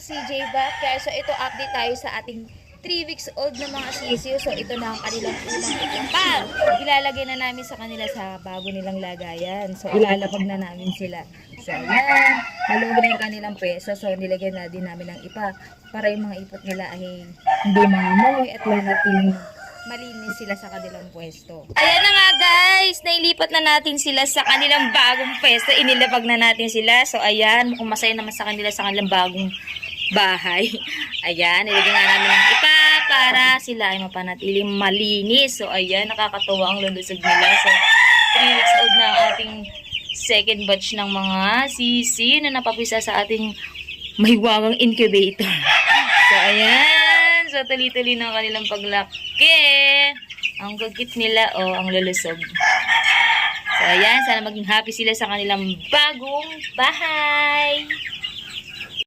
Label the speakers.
Speaker 1: CJ Backyard. So ito update tayo sa ating 3 weeks old na mga sisiyo. So ito na ang kanilang unang itlapag. Ilalagay na namin sa kanila sa bago nilang lagayan. So ilalapag na namin sila. So ayan, maluwag na yung kanilang pwesto. So nilagyan na din namin ng ipa para yung mga ipot nila ay hindi mangamoy at manatiling malinis sila sa kanilang pwesto. Ayan na nga guys, nailipat na natin sila sa kanilang bagong pwesto. Inilapag na natin sila. So ayan, mukhang masaya naman sa kanila sa kanilang bagong bahay. Ayan, nilagyan na namin ng ipa para sila ay mapanatiling malinis. So ayan, nakakatuwa ang lulusog nila. So 3 weeks old na ang ating second batch ng mga sisi na napapisa sa ating mahiwagang incubator. So ayan, so tuloy-tuloy ng kanilang paglaki. Ang gagit nila ang lulusog. So ayan, sana maging happy sila sa kanilang bagong bahay.